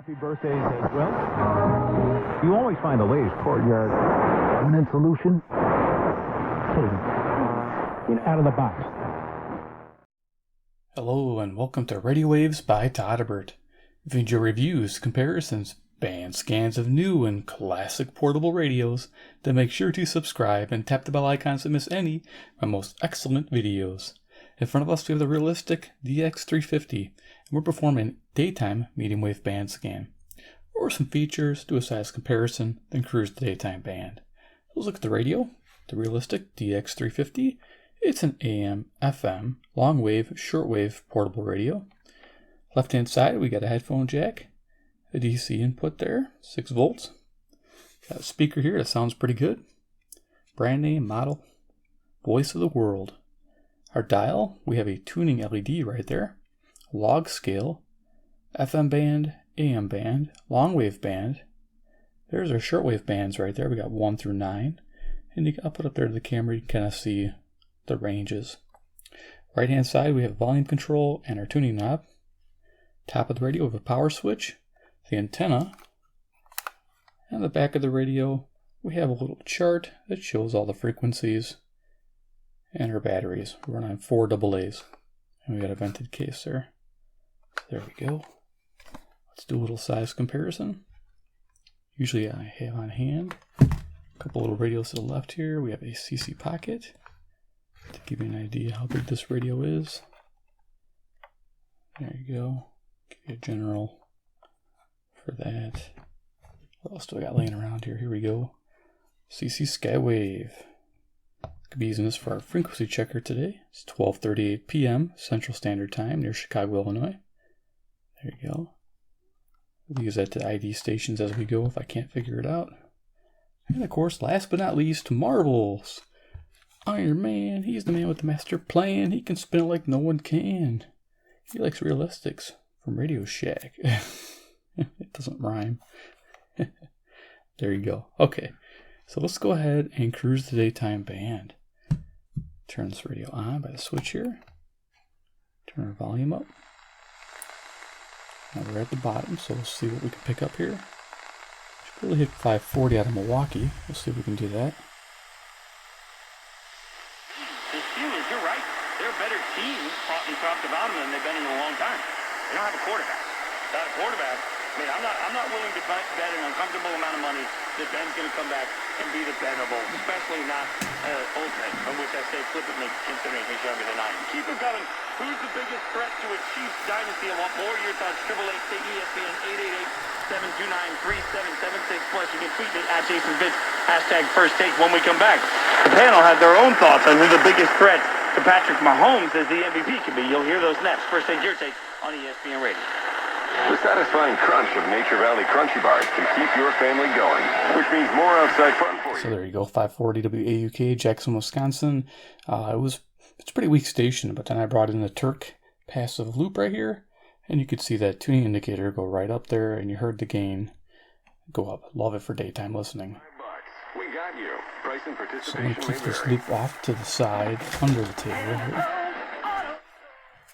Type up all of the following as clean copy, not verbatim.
Happy birthdays as well. You always find the latest courtyard permanent solution. Out of the box. Hello and welcome to Radio Waves by Todderbert. If you enjoy reviews, comparisons, band scans of new and classic portable radios, then make sure to subscribe and tap the bell icon to miss any of my most excellent videos. In front of us we have the realistic DX-350, and we're performing daytime medium wave band scan. Or some features, do a size comparison, then cruise the daytime band. Let's look at the radio, the realistic DX-350. It's an AM, FM, long wave, shortwave portable radio. Left hand side we got a headphone jack, a DC input there, 6 volts. Got a speaker here that sounds pretty good. Brand name, model, voice of the world. Our dial, we have a tuning LED right there, log scale, FM band, AM band, long wave band. There's our shortwave bands right there. We got 1 through 9. And I'll put up there to the camera, you can kind of see the ranges. Right hand side we have volume control and our tuning knob. Top of the radio we have a power switch, the antenna. And on the back of the radio we have a little chart that shows all the frequencies and our batteries. We're running 4 AA's. And we got a vented case there. There we go. Let's do a little size comparison. Usually I have on hand a couple little radios to the left here. We have a CC pocket to give you an idea how big this radio is. There you go. Give you a general for that. What else do I got laying around here? Here we go. CC Skywave. Could be using this for our frequency checker today. It's 12:38 p.m. Central Standard Time near Chicago, Illinois. There you go. We'll use that to ID stations as we go if I can't figure it out. And of course, last but not least, marbles. Iron Man, he's the man with the master plan. He can spin it like no one can. He likes realistics from Radio Shack. It doesn't rhyme. There you go. Okay, so let's go ahead and cruise the daytime band. Turn this radio on by the switch here. Turn our volume up. Now we're at the bottom, so we'll see what we can pick up here. Should really hit 540 out of Milwaukee. We'll see if we can do that. You're right. They're a better team top to bottom than they've been in a long time. They don't have a quarterback. Without a quarterback, I mean, I'm not willing to bet an uncomfortable amount of money that Ben's going to come back and be dependable, especially not old Ben, from which I say flippantly considering he's younger than I am. Keep him coming. Who's the biggest threat to a Chiefs dynasty? I want more of your thoughts. 888-ESPN 888-729-3776. Plus, you can tweet me at Jason Fitz, hashtag First Take when we come back. The panel had their own thoughts on who the biggest threat to Patrick Mahomes as the MVP could be. You'll hear those next. First Take, your take on ESPN Radio. The satisfying crunch of Nature Valley Crunchy Bars can keep your family going, which means more outside fun for you. So there you go, 540 WAUK, Jackson, Wisconsin. It's a pretty weak station, but then I brought in the Terk passive loop right here, and you could see that tuning indicator go right up there, and you heard the gain go up. Love it for daytime listening. We got you. Price and So I'm going to keep this loop off to the side, under the table here.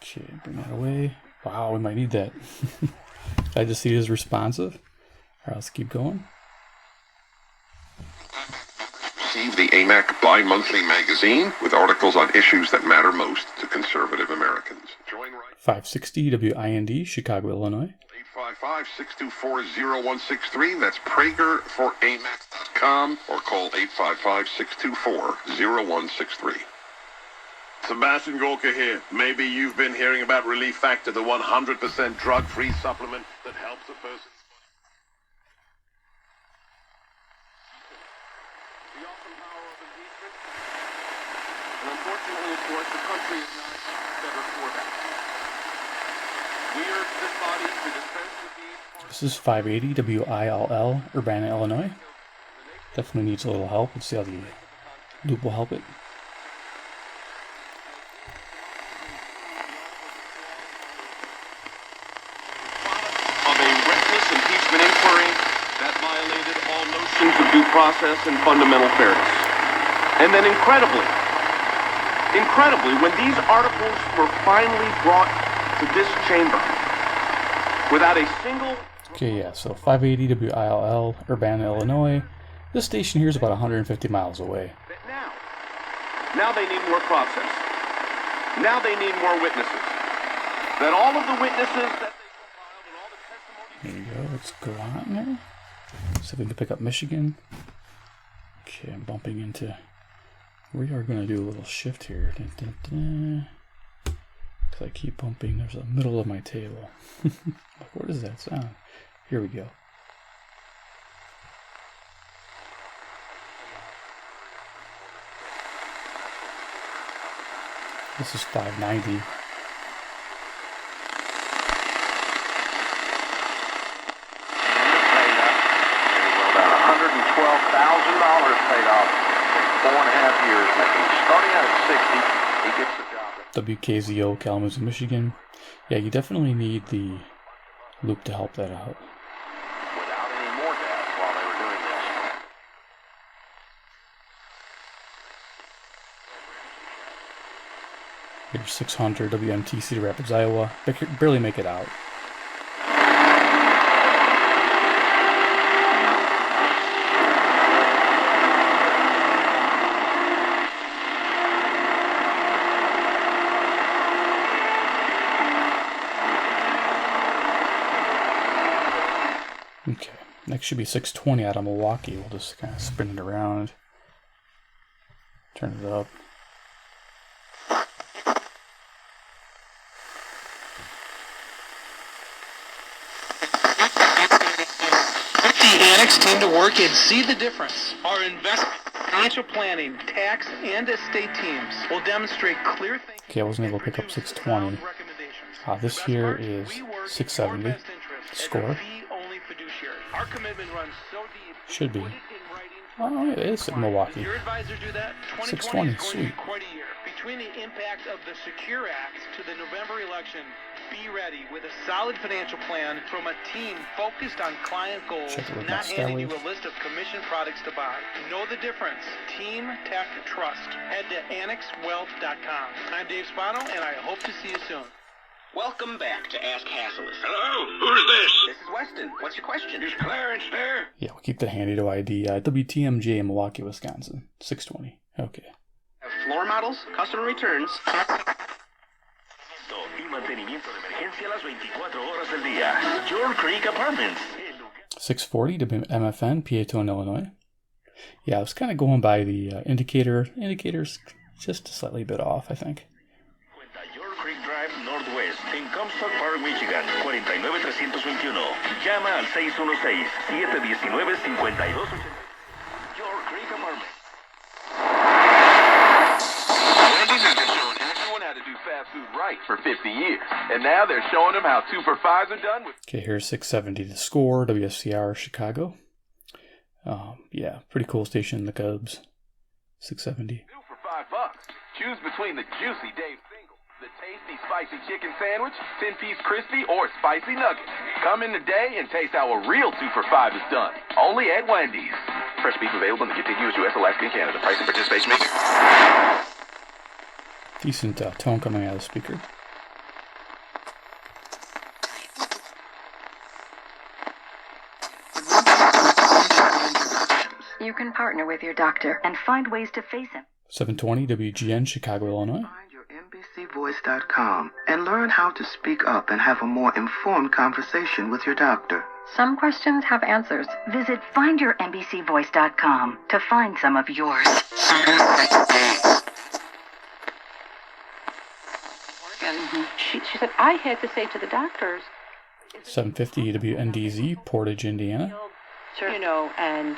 Okay, bring that away. Wow, we might need that. I just see it as responsive. All right, let's keep going. Receive the AMAC bi-monthly magazine with articles on issues that matter most to conservative Americans. Join right 560 WIND, Chicago, Illinois. 855-624-0163. That's PragerForAMAC.com or call 855-624-0163. Sebastian Gorka here. Maybe you've been hearing about Relief Factor, the 100% drug-free supplement that helps a person. The awesome power of impeachment. And unfortunately, of course, the country is not better for that. We urge this body to dispense with these. This is 580 WILL, Urbana, Illinois. Definitely needs a little help. Let's see how the loop will help it. Of due process and fundamental fairness. And then incredibly, when these articles were finally brought to this chamber, without a single Okay, yeah, so 580 WILL, Urbana, Illinois. This station here is about 150 miles away. Now they need more process. Now they need more witnesses. That all of the witnesses that they compiled and all the testimonies... There you go, let's go on there. See if we can pick up Michigan. Okay, I'm bumping into... We are going to do a little shift here. Because I keep bumping. There's a middle of my table. What does that sound? Here we go. This is 590. $112,000 paid off. 4.5 years, making starting out at 60. He gets the job. WKZO, Kalamazoo, Michigan. Yeah, you definitely need the loop to help that out. Without any more gas while they were doing this. Here's 600 WMT Cedar Rapids, Iowa. Barely make it out. Okay, next should be 620 out of Milwaukee. We'll just kind of spin it around, turn it up. Put the Annex team to work and see the difference. Our investment, financial planning, tax, and estate teams will demonstrate clear thinking. Okay, I wasn't able to pick up 620. This here is 670. Score. Our commitment runs so deep. Should be. Oh, it is Milwaukee. Your advisor do that? 620, is going to sweet. be quite a year. Between the impact of the Secure Act to the November election, be ready with a solid financial plan from a team focused on client goals, Check it with not my handing you Stally. a list of commission products to buy. Know the difference. Team Tech Trust. Head to annexwealth.com. I'm Dave Spano, and I hope to see you soon. Welcome back to Ask Hasselus. Hello? Who's this? This is Weston. What's your question? Is Clarence there? Yeah, we'll keep that handy to ID. WTMJ, Milwaukee, Wisconsin. 620. Okay. Have floor models, customer returns. Y mantenimiento de emergencia las 24 horas del día. John Creek Apartments. 640 WMFN, Peatone, Illinois. Yeah, I was kind of going by the indicator. Indicator's just a slightly bit off, I think. York Creek Drive Northwest en Comstock Park, Michigan, 49321. Llama al 616-719-5280. York Creek Apartments. Wendy's has been showing everyone how to do fast food right for 50 years. And now they're showing them how 2 for 5s are done with. Okay, here's 670 to Score, WSCR, Chicago. Yeah, pretty cool station, the Cubs. 670. 2 for $5. Choose between the juicy Dave single, the tasty spicy chicken sandwich, 10-piece crispy, or spicy nuggets. Come in today and taste how a real 2 for $5 is done. Only at Wendy's. Fresh beef available in the contiguous U.S., Alaska, and Canada. Price and participation may vary. Decent tone coming out of the speaker. You can partner with your doctor and find ways to face him. 720 WGN, Chicago, Illinois. Find your NBCVoice.com and learn how to speak up and have a more informed conversation with your doctor. Some questions have answers. Visit findyournbcvoice.com to find some of yours. She said, I had to say to the doctors. 750 WNDZ, Portage, Indiana. You know, and,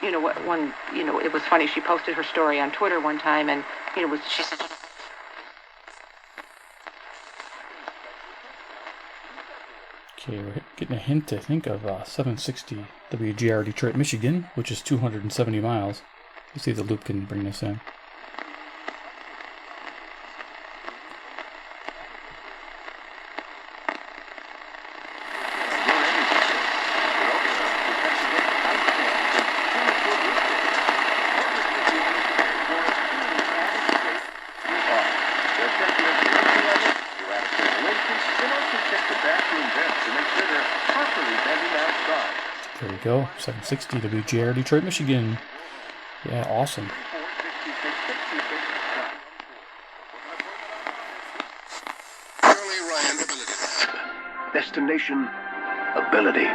you know, one, you know, it was funny. She posted her story on Twitter one time, and, you know, she said, Okay, we're getting a hint, I think, of 760 WGR, Detroit, Michigan, which is 270 miles. Let's see if the loop can bring this in. Properly There we go. 760 WJR Detroit, Michigan. Yeah, awesome. Destination Ability.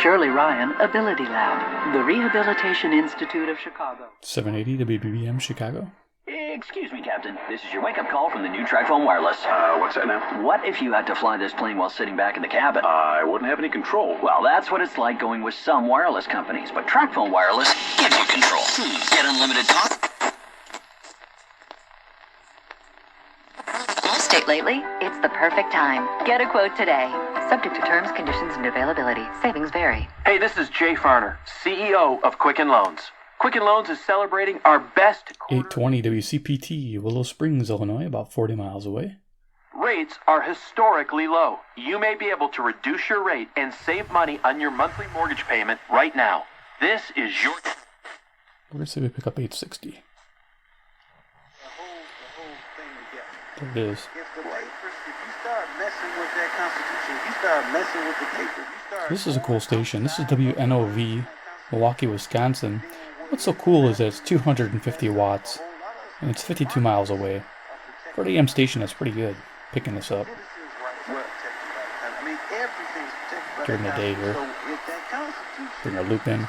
Shirley Ryan Ability Lab, the Rehabilitation Institute of Chicago. 780 WBBM Chicago. Excuse me, Captain. This is your wake-up call from the new TrackPhone Wireless. What's that now? What if you had to fly this plane while sitting back in the cabin? I wouldn't have any control. Well, that's what it's like going with some wireless companies, but TrackPhone Wireless gives you control. Get unlimited talk. State lately? It's the perfect time. Get a quote today. Subject to terms, conditions, and availability. Savings vary. Hey, this is Jay Farner, CEO of Quicken Loans. Quicken Loans is celebrating our best 820 WCPT, Willow Springs, Illinois, about 40 miles away. Rates are historically low. You may be able to reduce your rate and save money on your monthly mortgage payment right now. This is your... We're going to see if we pick up 860. There it is. This is a cool station. This is WNOV, Milwaukee, Wisconsin. What's so cool is that it's 250 watts, and it's 52 miles away. For an AM station, that's pretty good, picking this up. During the day here. Bring our loop in.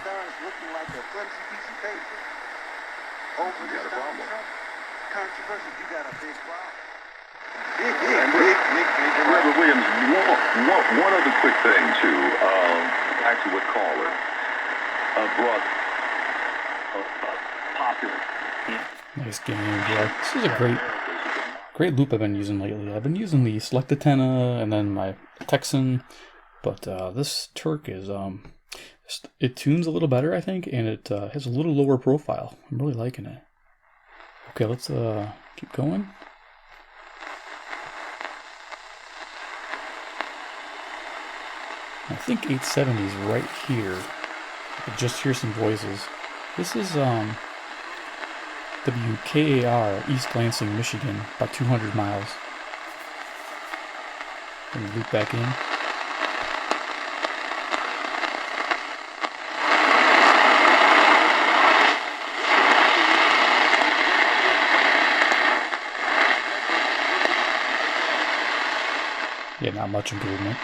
Reverend Williams, one other quick thing too. Actually, what caller brought popular. Nice game, yeah. This is a great loop I've been using lately. I've been using the Select Antenna and then my Atkinson, but this Terk is it tunes a little better, I think, and it has a little lower profile. I'm really liking it. Okay, let's keep going. I think 870 is right here. I could just hear some voices. This is WKAR, East Lansing, Michigan, about 200 miles. Let me loop back in. Yeah, not much improvement.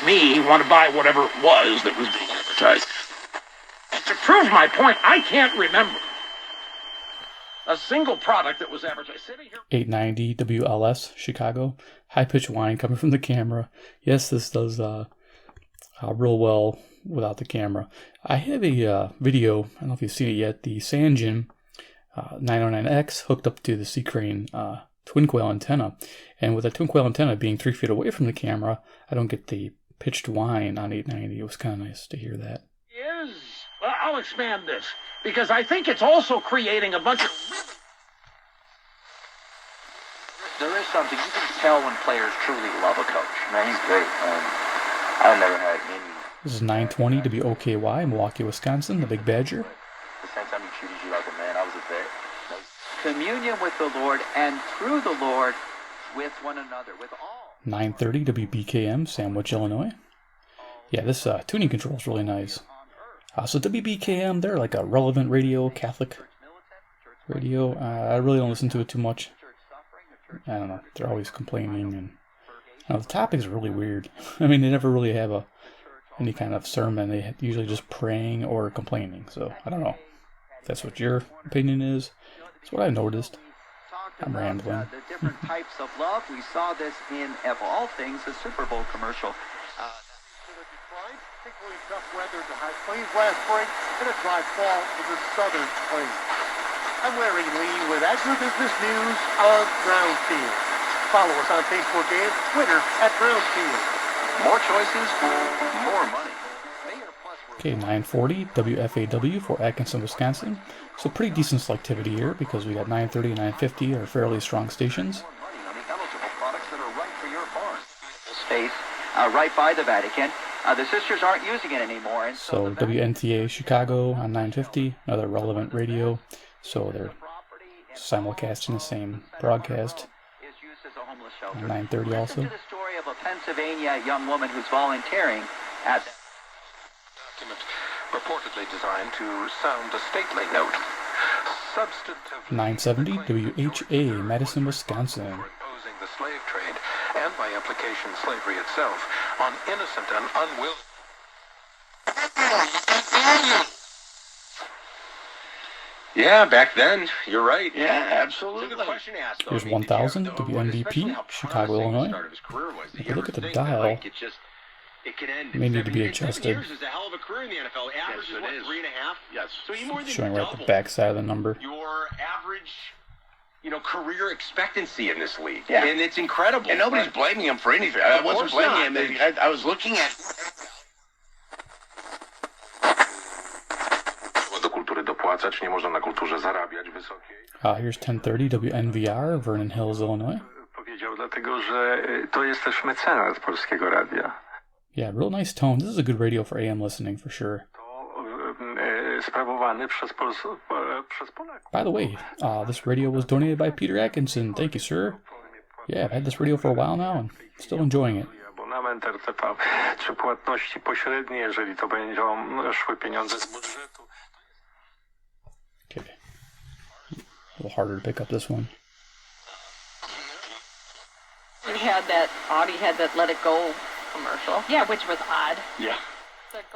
Me want to buy whatever it was that was being advertised. To prove my point, I can't remember a single product that was advertised. 890 WLS Chicago, high pitched whine coming from the camera. Yes, this does real well without the camera. I have a video, I don't know if you've seen it yet, the Sanjin 909X hooked up to the C-Crane twin coil antenna, and with a twin coil antenna being 3 feet away from the camera, I don't get the pitched whine on 890. It was kind of nice to hear that. Well, I'll expand this, because I think it's also creating a bunch of... There is something, you can tell when players truly love a coach. Man, he's great. I've never had any... This is 920 WOKY, Milwaukee, Wisconsin, the Big Badger. The same time he treated you like a man, I was a vet. Communion with the Lord and through the Lord with one another, with all. 930 WBKM, Sandwich, Illinois. Yeah, this tuning control is really nice. So WBKM, they're like a relevant radio, Catholic radio. I really don't listen to it too much. I don't know, they're always complaining, and the topics are really weird. I mean, they never really have any kind of sermon. They usually just praying or complaining. So I don't know if that's what your opinion is. That's what I noticed. I'm rambling. The different types of love. We saw this in, of all things, the Super Bowl commercial. Particularly tough weather in the high plains last spring and a dry fall in the southern plains. I'm Larry Lee with Agribusiness News of Brownfield. Follow us on Facebook and Twitter at Brownfield. More choices, more money. Okay, 940 WFAW for Atkinson, Wisconsin. So pretty decent selectivity here because we got 930 and 950 are fairly strong stations. Space right by the Vatican. The sisters aren't using it anymore. And so WNTA Chicago on 950, another relevant radio. So they're simulcasting the same broadcast on 930 also. of a Pennsylvania young woman who's volunteering at the document reportedly designed to sound a stately note. Substantive 970 WHA, Madison, Wisconsin. Imposing the slave trade, and by implication slavery itself, on innocent and unwilling. Yeah, back then, you're right. Yeah, absolutely. So the question asked, though, Here's 1000 WMVP, Chicago, Illinois. If you look at the dial, it may need to be adjusted. Years is a hell of a career in the NFL. Average is what, 3.5? Yes. So you more than Showing right at the doubled back side of the number. your average, career expectancy in this league. Yeah. And it's incredible. And nobody's blaming him for anything. I wasn't blaming him. I was looking at... Do kultury dopłacać, nie można na kulturze zarabiać wysokiej. Here's 1030 WNVR, Vernon Hills, Illinois. Powiedział dlatego, że to jest też mecenat Polskiego Radia. Yeah, real nice tone. This is a good radio for AM listening for sure. Sprawowany przez Polaków. By the way, this radio was donated by Peter Atkinson. Thank you, sir. Yeah, I've had this radio for a while now and still enjoying it. Abonament RTP, czy płatności pośrednie, jeżeli to będą szły pieniądze z budżetu. Okay. A little harder to pick up this one. Audi had that Let It Go commercial. Yeah, which was odd. Yeah.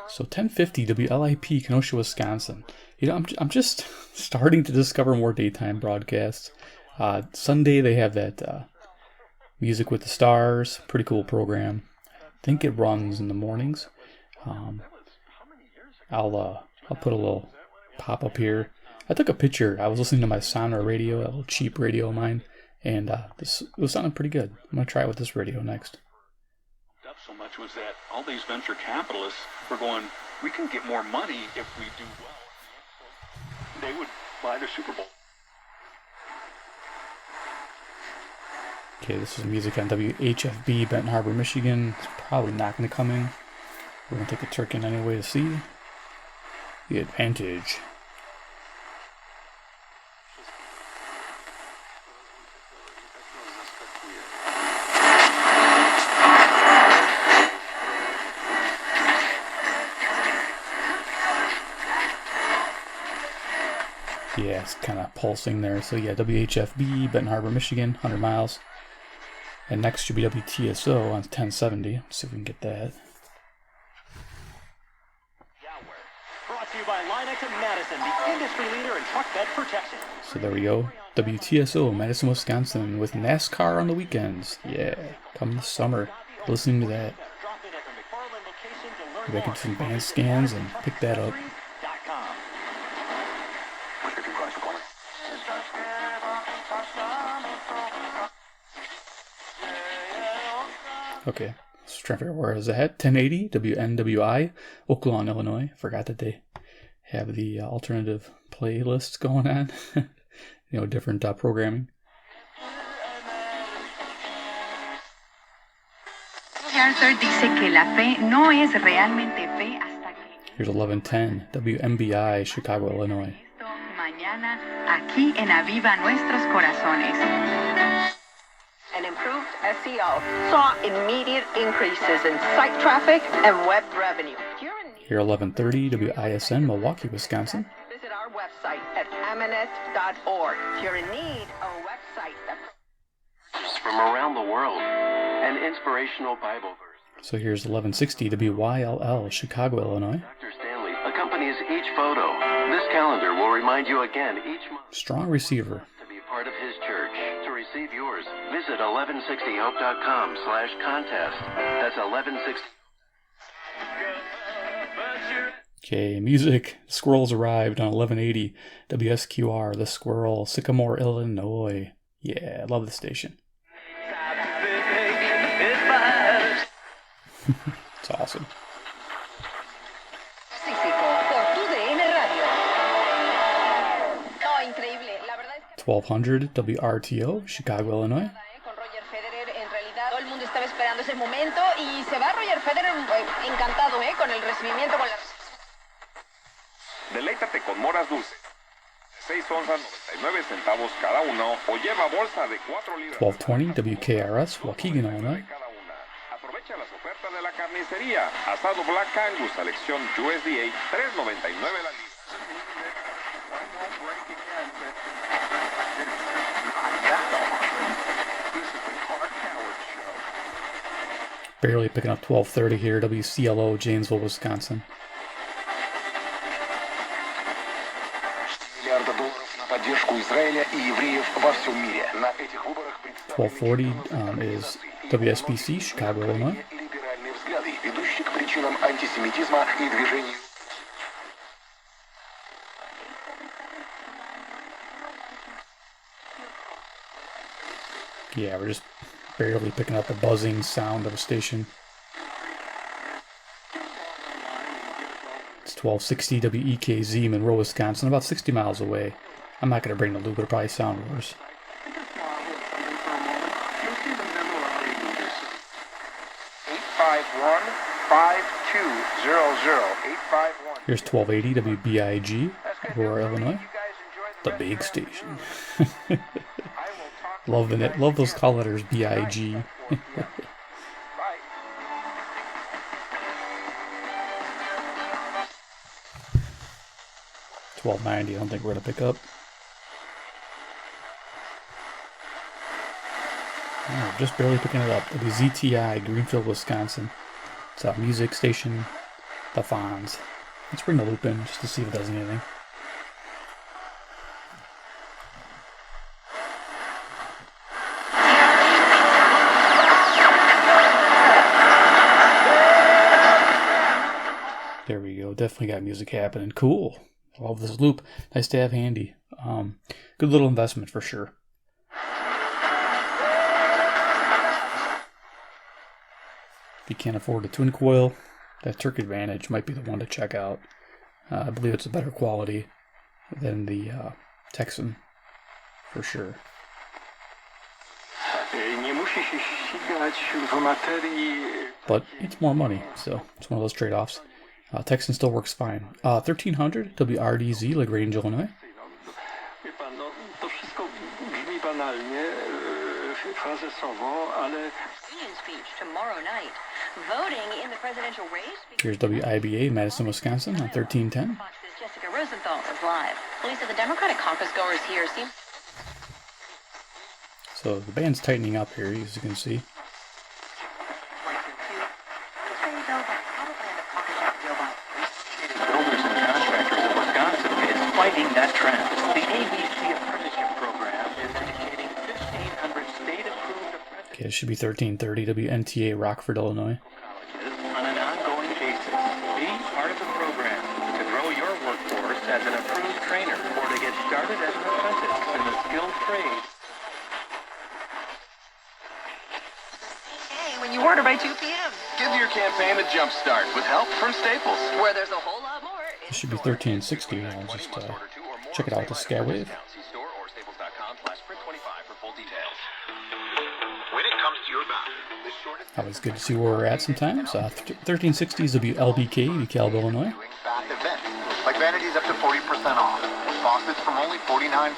So 1050 WLIP, Kenosha, Wisconsin. I'm just starting to discover more daytime broadcasts. Sunday they have that Music with the Stars, pretty cool program. I think it runs in the mornings. I'll put a little pop up here. I took a picture. I was listening to my Sonar radio, a little cheap radio of mine, and it was sounding pretty good. I'm gonna try it with this radio next. So much was that all these venture capitalists were going, we can get more money if we do well. They would buy the Super Bowl. Okay, this is music on WHFB, Benton Harbor, Michigan. It's probably not going to come in. We're going to take a Terk in anyway to see the advantage. Yeah, it's kind of pulsing there. So yeah, WHFB, Benton Harbor, Michigan, 100 miles. And next should be WTSO on 1070. Let's see if we can get that. Brought to you by Linex and Madison, the industry leader in truck bed protection. So there we go. WTSO, Madison, Wisconsin, with NASCAR on the weekends. Yeah, come this summer. Listening to that. Maybe I can do some band scans and pick that up. Okay, let's try to figure out where is that. 1080 WNWI, Oaklawn, Illinois. Forgot that they have the alternative playlists going on. Different programming. Here's 1110 WMBI, Chicago, Illinois. Aquí en Aviva Nuestros Corazones. And improved SEO saw immediate increases in site traffic and web revenue. Here 1130 WISN, Milwaukee, Wisconsin. Visit our website at aminet.org if you're in need of a website that from around the world, an inspirational Bible verse. So here's 1160 WYLL, Chicago, Illinois. Dr. Stanley accompanies each photo. This calendar will remind you again each month. Strong receiver. To be part of his church. To receive yours, visit 1160hope.com/contest. That's 1160. Okay, music. Squirrels arrived on 1180 WSQR, The Squirrel, Sycamore, Illinois. Yeah, I love the station. It's awesome. 1200 WRTO, Chicago, Illinois. Todo el mundo estaba esperando ese momento y se va Roger Federer encantado con el recibimiento con la... Deleítate con moras dulces. 6 onzas 99 centavos cada uno o lleva bolsa de 4 libras. 1220 WKRS, Waukegan, Illinois. Aprovecha las ofertas de la carnicería. Asado Black Angus, selección USDA, $3.99 la libra. Barely picking up 12:30 here, WCLO, Janesville, Wisconsin. $12:40 is WSBC, Chicago, Illinois. Yeah, we're just barely picking up the buzzing sound of a station. It's 1260 WEKZ, Monroe, Wisconsin, about 60 miles away. I'm not going to bring the loop, it'll probably sound worse. Here's 1280 WBIG, Aurora, Illinois. The big station. Love those call letters, BIG. 1290, I don't think we're going to pick up. Oh, just barely picking it up. WZTI, Greenfield, Wisconsin. It's a music station, the Fonz. Let's bring the loop in just to see if it does anything. There we go. Definitely got music happening. Cool. Love this loop. Nice to have handy. Good little investment for sure. If you can't afford a twin coil, that Terk Advantage might be the one to check out. I believe it's a better quality than the Texan, for sure. But it's more money, so it's one of those trade-offs. Texan still works fine. 1300 WRDZ, LaGrange, Illinois. Speech tomorrow night. Voting in the presidential race. Here's WIBA, Madison, Wisconsin, on 1310. Fox's Jessica Rosenthal is live. Lisa, the Democratic caucus goers here seem. So the band's tightening up here, as you can see. Builders and contractors of Wisconsin is fighting that trend. The ABC apprenticeship program is educating 1,500 state-approved apprentices. Okay, it should be 1330 WNTA, Rockford, Illinois. On an ongoing basis. Be part of the program to grow your workforce as an approved trainer or to get started as an apprentice in the skilled trade. Hey, when you order by 2 p.m. Give your campaign a jump start with help from Staples. Where there's a whole lot more. It should be 1360. I'll just check it out with the Skywave. Always good to see where we're at sometimes. 1360s WLBK, DeKalb, Illinois. Like vanities up to 40% off. Faucets from only $49.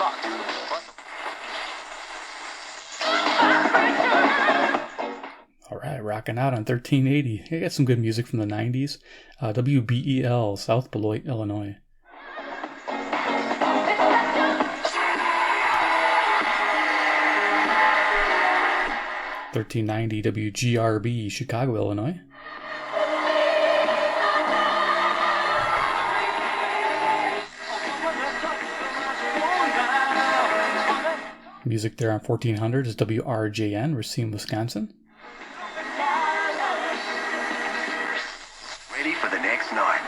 Alright, rocking out on 1380. I got some good music from the 90s. WBEL, South Beloit, Illinois. $1390 WGRB, Chicago, Illinois. Music there on 1400 is WRJN, Racine, Wisconsin. Ready for the next night.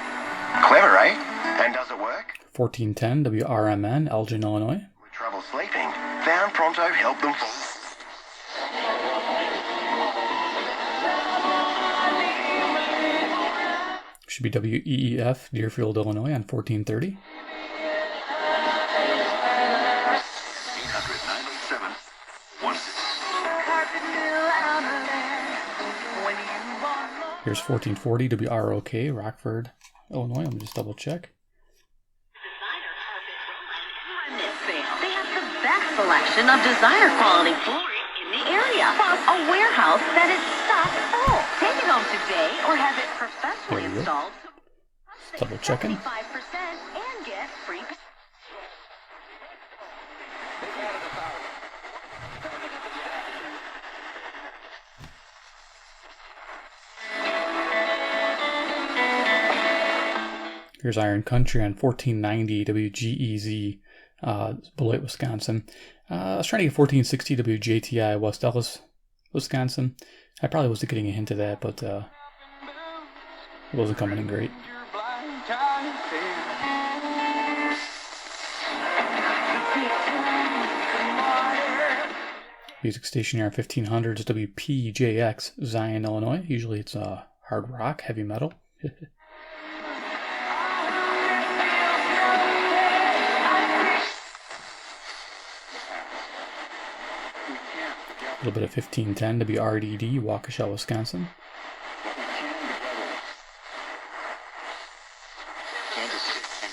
Clever, eh? And does it work? 1410 WRMN, Elgin, Illinois. With trouble sleeping, Found Pronto help them fall. Should be WEEF, Deerfield, Illinois, on 1430. Here's 1440 WROK, Rockford, Illinois. Let me just double check. They have the best selection of designer quality flooring in the area, plus a warehouse that is stocked full. Take Double checking. 5% and get free. Here's Iron Country on 1490 WGEZ, Beloit, Wisconsin. I was trying to get 1460 WJTI, West Ellis, Wisconsin. I probably wasn't getting a hint of that, but it wasn't coming in great. Music station here on 1500 is WPJX, Zion, Illinois. Usually it's hard rock, heavy metal. A little bit of 1510 WRDD, Waukesha, Wisconsin.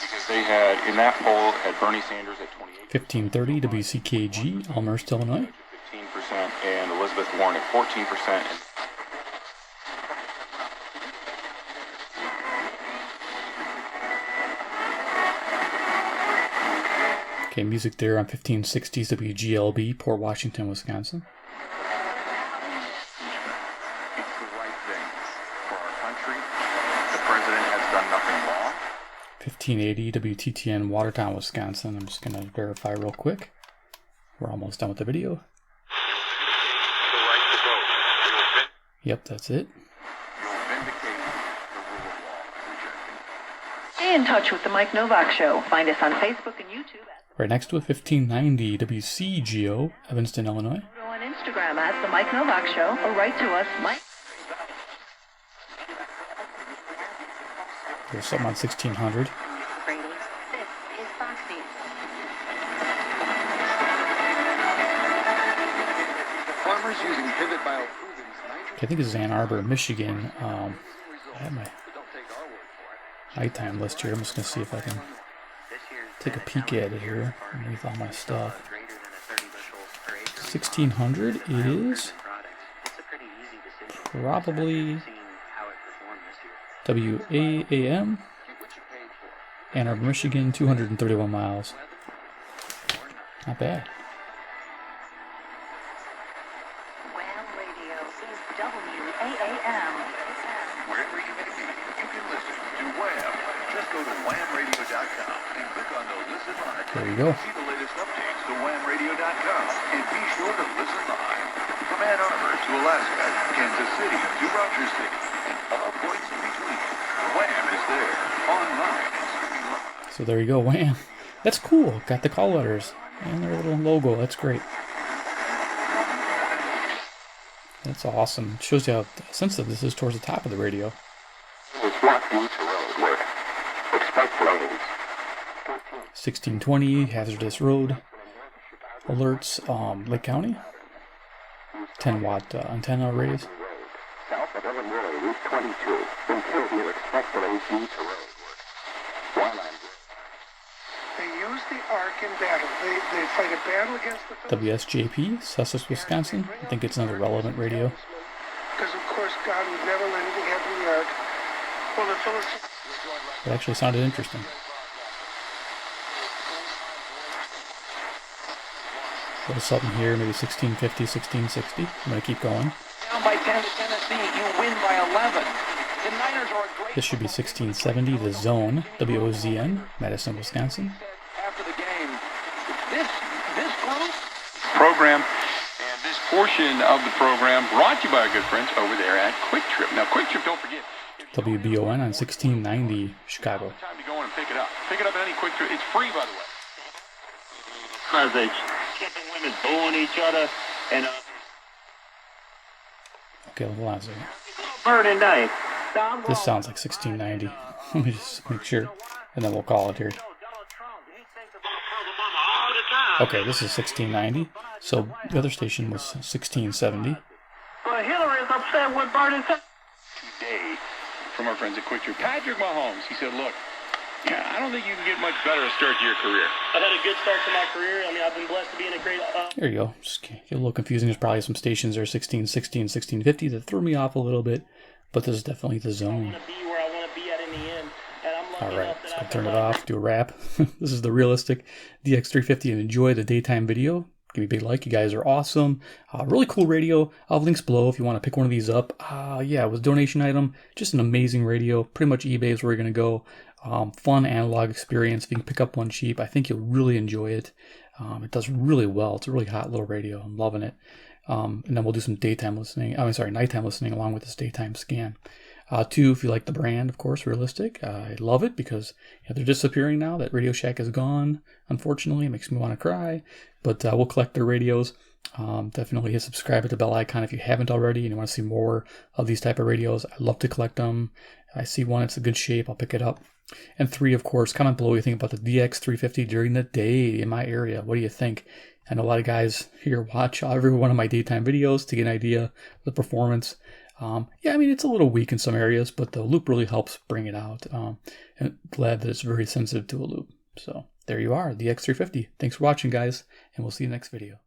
Because they had, in that poll, had Bernie Sanders at 28%. 1530 WCKG, Elmhurst, Illinois. 15%, and Elizabeth Warren at 14%. Okay, music there on 1560s WGLB, Port Washington, Wisconsin. It's the right things for our country. The president has done nothing wrong. 1580 WTTN, Watertown, Wisconsin. I'm just going to verify real quick. We're almost done with the video. Yep, that's it. Stay in touch with the Mike Novak Show. Find us on Facebook and YouTube. Right next to it, 1590 WCGO, Evanston, Illinois. Go on Instagram at the Mike Novak Show or write to us, Mike. There's something on 1600. This is Fox News. Farmers using pivot bio. Okay, I think this is Ann Arbor, Michigan. I have my nighttime list here. I'm just going to see if I can take a peek at it here underneath all my stuff. 1600 is probably WAAM, Ann Arbor, Michigan, 231 miles. Not bad. Wham Radio is WAAM. Wherever you may be, you can listen to Wham. Just go to whamradio.com and click on the Listen Live. There you go. See the latest updates to whamradio.com and be sure to listen live. From Ann Arbor to Alaska, Kansas City to Rogers City, and all points in between. Wham is there, online and streaming live. So there you go, Wham. That's cool. Got the call letters and their little logo. That's great. That's awesome. Shows you how sensitive this is towards the top of the radio. It's not due to road work. Expect rains. 1620 hazardous road alerts, Lake County. 10-watt antenna arrays. South of Illinois, Route 22. Until you expect rains due to road work. While I'm They use the arc in battle. They fight a battle against the WSJP, Sussex, Wisconsin. I think it's another relevant radio. because of course God would never let anything happen to the ark. Well, the Philistines. It actually sounded interesting. A little something here, maybe 1650, 1660. I'm going to keep going. Down by 10 to Tennessee, you win by 11. The Niners are a great This should be 1670, The Zone, WOZN, Madison, Wisconsin. after the game. This group Program, and this portion of the program brought to you by our good friends over there at Quick Trip. Now, Quick Trip, don't forget. WBON on 1690, Chicago. Time to go in and pick it up. Pick it up at any Quick Trip. It's free, by the way. As they skipping women booing each other and Okay, hold on a second. burning day. This sounds like 1690. Let me just make sure, and then we'll call it here. Okay, this is 1690. So the other station was 1670. Well, Hillary is upset with Bernie. Today, from our friends at Quick Trip, Patrick Mahomes, he said, look, I don't think you can get much better a start to your career. I've had a good start to my career. I mean, I've been blessed to be in a great... There you go. Just get a little confusing. There's probably some stations there, 1660 and 1650, that threw me off a little bit. But this is definitely The Zone. be where I want to be All right, let's go turn it off, do a wrap. This is the realistic DX-350, and enjoy the daytime video. Give me a big like. You guys are awesome. Really cool radio. I'll have links below if you want to pick one of these up. Yeah, it was a donation item. Just an amazing radio. Pretty much eBay is where you're going to go. Fun analog experience. If you can pick up one cheap, I think you'll really enjoy it. It does really well. It's a really hot little radio. I'm loving it. And then we'll do some nighttime listening along with this daytime scan. Two, if you like the brand, of course, Realistic. I love it because they're disappearing now. That Radio Shack is gone, unfortunately. It makes me want to cry. But we'll collect their radios. Definitely hit subscribe, hit the bell icon if you haven't already and you want to see more of these type of radios. I love to collect them. I see one, it's in good shape, I'll pick it up. And three, of course, comment below what you think about the DX-350 during the day in my area. What do you think? I know a lot of guys here watch every one of my daytime videos to get an idea of the performance. Yeah, I mean, it's a little weak in some areas, but the loop really helps bring it out. And glad that it's very sensitive to a loop. So there you are, the DX-350. Thanks for watching, guys, and we'll see you next video.